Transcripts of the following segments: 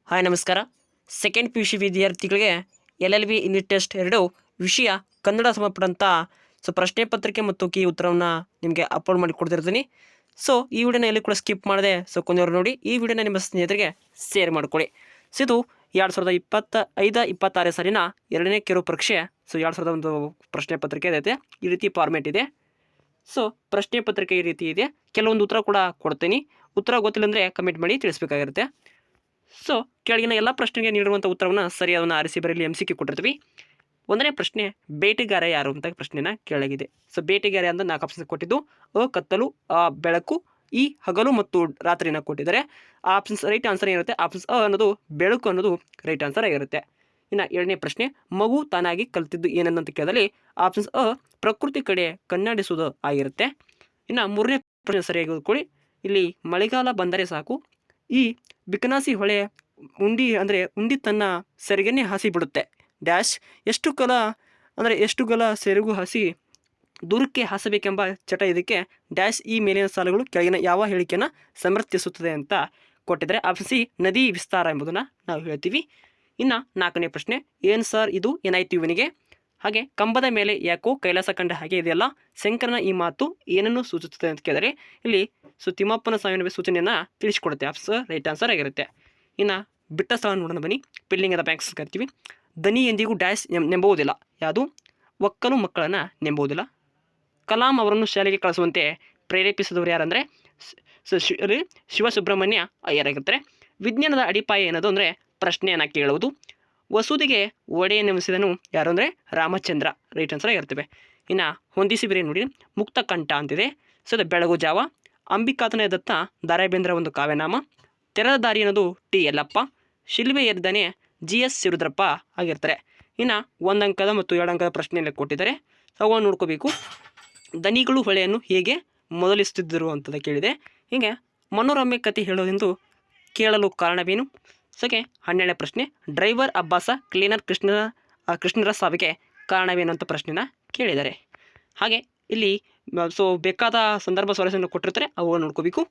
Hi ನಮಸ್ಕಾರ. Second P U C ವಿದ್ಯಾರ್ಥಿಗಳಿಗೆ LLB unit test 2 ವಿಷಯ ಕನ್ನಡ ಸಂಬಂಧಪಟ್ಟಂಥ ಪ್ರಶ್ನೆ ಪತ್ರಿಕೆ ಮತ್ತು ಕೀ ಉತ್ತರವನ್ನು ನಿಮಗೆ ಅಪ್ಲೋಡ್ ಮಾಡಿ ಕೊಡ್ತಿರ್ತೀನಿ. ಈ ವಿಡಿಯೋನ ಎಲ್ಲಿ ಕೂಡ ಸ್ಕಿಪ್ ಮಾಡದೆ ಕೊನೆಯವರು ನೋಡಿ. ಈ ವಿಡಿಯೋನ ನಿಮ್ಮ ಸ್ನೇಹಿತರಿಗೆ ಶೇರ್ ಮಾಡಿಕೊಳ್ಳಿ. ಇದು 2025-26 ಸಾಲಿನ ಎರಡನೇ ಕಿರು ಪರೀಕ್ಷೆ 2001 ಪ್ರಶ್ನೆ ಪತ್ರಿಕೆ ಇದೆ. ಈ ರೀತಿ ಫಾರ್ಮೇಟ್ ಇದೆ. ಪ್ರಶ್ನೆ ಪತ್ರಿಕೆ ಈ ರೀತಿ ಇದೆ. ಕೆಲವೊಂದು ಉತ್ತರ ಕೂಡ ಕೊಡ್ತೀನಿ. ಉತ್ತರ ಗೊತ್ತಿಲ್ಲ ಅಂದರೆ ಕಮೆಂಟ್ ಮಾಡಿ ತಿಳಿಸ್ಬೇಕಾಗಿರುತ್ತೆ. ಕೆಳಗಿನ ಎಲ್ಲ ಪ್ರಶ್ನೆಗೆ ನೀಡಿರುವಂಥ ಉತ್ತರವನ್ನು ಸರಿಯಾದನ್ನು ಆರಿಸಿ ಬರಲಿ MCQ ಕೊಟ್ಟಿರ್ತೀವಿ. ಒಂದನೇ ಪ್ರಶ್ನೆ, ಬೇಟೆಗಾರ ಯಾರು ಅಂತ ಪ್ರಶ್ನೆನ ಕೇಳಲಾಗಿದೆ. ಬೇಟೆಗಾರ ಅಂತ 4 ಆಪ್ಷನ್ಸ್ ಕೊಟ್ಟಿದ್ದು. ಅ ಕತ್ತಲು, ಅ ಬೆಳಕು, ಈ ಹಗಲು ಮತ್ತು ರಾತ್ರಿನ ಕೊಟ್ಟಿದ್ದಾರೆ. ಆಪ್ಷನ್ಸ್ ರೈಟ್ ಆನ್ಸರ್ ಏನಿರುತ್ತೆ ಆಪ್ಷನ್ಸ್ ಅ ಅನ್ನೋದು ಬೆಳಕು ಅನ್ನೋದು ರೈಟ್ ಆನ್ಸರ್ ಆಗಿರುತ್ತೆ. ಇನ್ನು ಎರಡನೇ ಪ್ರಶ್ನೆ, ಮಗು ತಾನಾಗಿ ಕಲಿತಿದ್ದು ಏನನ್ನಂತ ಕೇಳಿದಲ್ಲಿ ಆಪ್ಷನ್ಸ್ ಅ ಪ್ರಕೃತಿ ಕಡೆ ಕಣ್ಣಾಡಿಸುವುದು ಆಗಿರುತ್ತೆ. ಇನ್ನು ಮೂರನೇ ಪ್ರಶ್ನೆ ಸರಿಯಾಗಿ ಓದ್ಕೊಳ್ಳಿ. ಇಲ್ಲಿ ಮಳೆಗಾಲ ಬಂದರೆ ಸಾಕು, ಈ ಬಿಕನಾಸಿ ಹೊಳೆ ಉಂಡಿ ತನ್ನ ಸೆರಗನ್ನೇ ಹಾಸಿ ಬಿಡುತ್ತೆ ಡ್ಯಾಶ್ ಎಷ್ಟು ಗಲ ಸೆರಗು ಹಾಸಿ ದೂರಕ್ಕೆ ಹಾಸಬೇಕೆಂಬ ಚಟ ಇದಕ್ಕೆ ಡ್ಯಾಶ್ ಈ ಮೇಲಿನ ಸಾಲುಗಳು ಕೆಳಗಿನ ಯಾವ ಹೇಳಿಕೆಯನ್ನು ಸಮರ್ಥಿಸುತ್ತದೆ ಅಂತ ಕೊಟ್ಟಿದ್ದಾರೆ. ಆಪ್ಷನ್ ಸಿ ನದಿ ವಿಸ್ತಾರ ಎಂಬುದನ್ನು ನಾವು ಹೇಳ್ತೀವಿ. ಇನ್ನು ನಾಲ್ಕನೇ ಪ್ರಶ್ನೆ, ಏನು ಸರ್ ಇದು ಏನಾಯ್ತು ಇವನಿಗೆ? ಹಾಗೆ ಕಂಬದ ಮೇಲೆ ಯಾಕೋ ಕೈಲಾಸ ಕಂಡ ಹಾಗೆ ಇದೆಯಲ್ಲ, ಶಂಕರನ ಈ ಮಾತು ಏನನ್ನು ಸೂಚಿಸುತ್ತದೆ ಅಂತ ಕೇಳಿದರೆ ಇಲ್ಲಿ ತಿಮ್ಮಪ್ಪನ ಸಾವಿನ ಸೂಚನೆಯನ್ನು ತಿಳಿಸಿಕೊಡುತ್ತೆ. ಆಪ್ಷನ್ ರೈಟ್ ಆನ್ಸರ್ ಆಗಿರುತ್ತೆ. ಇನ್ನು ಬಿಟ್ಟ ಸ್ಥಳ ನೋಡೋಣ ಬನ್ನಿ. ಫಿಲ್ಲಿಂಗ್ ದ ಬ್ಯಾಂಕ್ಸ್ ಕರಿತೀವಿ. ದನಿ ಎಂದಿಗೂ ಡ್ಯಾಶ್ ನೆಂಬುವುದಿಲ್ಲ. ಯಾವುದು? ಒಕ್ಕಲು ಮಕ್ಕಳನ್ನು ನೆಂಬುವುದಿಲ್ಲ. ಕಲಾಂ ಅವರನ್ನು ಶಾಲೆಗೆ ಕಳಿಸುವಂತೆ ಪ್ರೇರೇಪಿಸಿದವರು ಯಾರಂದರೆ ಶಿವಸುಬ್ರಹ್ಮಣ್ಯ ಅಯ್ಯರಾಗಿರ್ತಾರೆ. ವಿಜ್ಞಾನದ ಅಡಿಪಾಯ ಏನದು ಅಂದರೆ ಪ್ರಶ್ನೆಯನ್ನು ಕೇಳುವುದು. ವಸೂದಿಗೆ ಒಡೆಯನ್ನೆನಿಸಿದನು ಯಾರು ಅಂದರೆ ರಾಮಚಂದ್ರ ರೈಟ್ ಆನ್ಸರ್ ಆಗಿರ್ತವೆ. ಇನ್ನು ಹೊಂದಿಸಿ ಬೇರೆ ನೋಡಿ, ಮುಕ್ತ ಕಂಠ ಅಂತಿದೆ. ಬೆಳಗು ಜಾವ, ಅಂಬಿಕಾತನ ದತ್ತ ದಾರಾಬೇಂದ್ರ ಒಂದು ಕಾವ್ಯನಾಮ, ತೆರೆದ ದಾರಿ ಅನ್ನೋದು ಟಿ ಯಲ್ಲಪ್ಪ, ಶಿಲ್ವೆ ಎರ್ದನೆ GS ಶಿವರುದ್ರಪ್ಪ ಆಗಿರ್ತಾರೆ. ಇನ್ನು 1 ಅಂಕದ ಮತ್ತು 2 ಅಂಕದ ಪ್ರಶ್ನೆಯಲ್ಲಿ ಕೊಟ್ಟಿದ್ದಾರೆ. ಅವನ್ನು ನೋಡ್ಕೋಬೇಕು. ದನಿಗಳು ಹೊಳೆಯನ್ನು ಹೇಗೆ ಮೊದಲಿಸುತ್ತಿದ್ದರು ಅಂತ ಕೇಳಿದೆ. ಹೀಗೆ ಮನೋರಮೆ ಕತೆ ಹೇಳೋದೆಂದು ಕೇಳಲು ಕಾರಣವೇನು? 12ನೇ ಪ್ರಶ್ನೆ, ಡ್ರೈವರ್ ಅಬ್ಬಾಸ ಕ್ಲೀನರ್ ಕೃಷ್ಣರ ಸಾವಿಗೆ ಕಾರಣವೇನು ಅಂತ ಪ್ರಶ್ನೆನ ಕೇಳಿದ್ದಾರೆ. ಹಾಗೆ ಇಲ್ಲಿ ಬೇಕಾದ ಸಂದರ್ಭ ಸ್ವಾರಸ್ಯವನ್ನು ಕೊಟ್ಟಿರ್ತಾರೆ, ಅವುಗಳನ್ನು ನೋಡ್ಕೋಬೇಕು.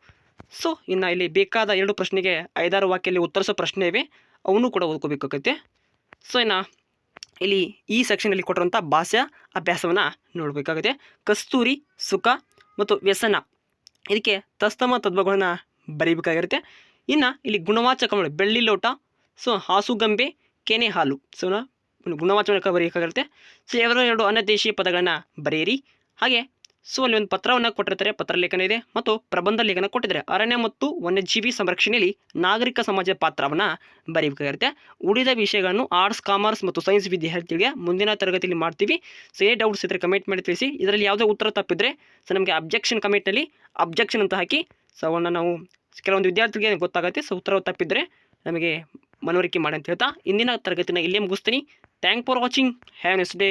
ಇನ್ನು ಇಲ್ಲಿ ಬೇಕಾದ 2 ಪ್ರಶ್ನೆಗೆ 5-6 ವಾಕ್ಯಲ್ಲಿ ಉತ್ತರಿಸೋ ಪ್ರಶ್ನೆ ಇವೆ, ಅವನು ಕೂಡ ಓದ್ಕೋಬೇಕಾಗುತ್ತೆ. ಇನ್ನು ಇಲ್ಲಿ ಈ ಸೆಕ್ಷನಲ್ಲಿ ಕೊಟ್ಟಿರುವಂಥ ಭಾಷಾ ಅಭ್ಯಾಸವನ್ನು ನೋಡಬೇಕಾಗುತ್ತೆ. ಕಸ್ತೂರಿ, ಸುಖ ಮತ್ತು ವ್ಯಸನ, ಇದಕ್ಕೆ ತಸ್ತಮ ತದ್ಭವಗಳನ್ನು ಬರೀಬೇಕಾಗಿರುತ್ತೆ. ಇನ್ನು ಇಲ್ಲಿ ಗುಣವಾಚಕಗಳು ಬೆಳ್ಳಿ ಲೋಟ, ಹಾಸುಗಂಬೆ, ಕೆನೆ ಹಾಲು, ಗುಣವಾಚಕ ಬರೀಬೇಕಾಗಿರುತ್ತೆ. ಎರಡು ಅನದೇಶೀಯ ಪದಗಳನ್ನು ಬರೆಯಿರಿ. ಹಾಗೆ ಅಲ್ಲಿ ಒಂದು ಪತ್ರವನ್ನು ಕೊಟ್ಟಿರ್ತಾರೆ, ಪತ್ರ ಲೇಖನ ಇದೆ ಮತ್ತು ಪ್ರಬಂಧ ಲೇಖನ ಕೊಟ್ಟಿದ್ದಾರೆ. ಅರಣ್ಯ ಮತ್ತು ವನ್ಯಜೀವಿ ಸಂರಕ್ಷಣೆಯಲ್ಲಿ ನಾಗರಿಕ ಸಮಾಜದ ಪಾತ್ರವನ್ನು ಬರೀಬೇಕಾಗಿರುತ್ತೆ. ಉಳಿದ ವಿಷಯಗಳನ್ನು ಆರ್ಟ್ಸ್, ಕಾಮರ್ಸ್ ಮತ್ತು ಸೈನ್ಸ್ ವಿದ್ಯಾರ್ಥಿಗಳಿಗೆ ಮುಂದಿನ ತರಗತಿಯಲ್ಲಿ ಮಾಡ್ತೀವಿ. ಏನೇ ಡೌಟ್ಸ್ ಇದ್ದರೆ ಕಮೆಂಟ್ ಮಾಡಿ ತಿಳಿಸಿ. ಇದರಲ್ಲಿ ಯಾವುದೇ ಉತ್ತರ ತಪ್ಪಿದರೆ ನಮಗೆ ಅಬ್ಜೆಕ್ಷನ್ ಕಮೆಂಟ್ನಲ್ಲಿ ಅಬ್ಜೆಕ್ಷನ್ ಅಂತ ಹಾಕಿ ಅವನ್ನ ನಾವು ಕೆಲವೊಂದು ವಿದ್ಯಾರ್ಥಿಗಳಿಗೆ ಗೊತ್ತಾಗುತ್ತೆ. ಉತ್ತರ ತಪ್ಪಿದರೆ ನಮಗೆ ಮನವರಿಕೆ ಮಾಡಿ ಅಂತ ಹೇಳ್ತಾ ಇಂದಿನ ತರಗತಿನ ಇಲ್ಲೇ ಮುಗಿಸ್ತೀನಿ. Thank for watching. Have A nice day.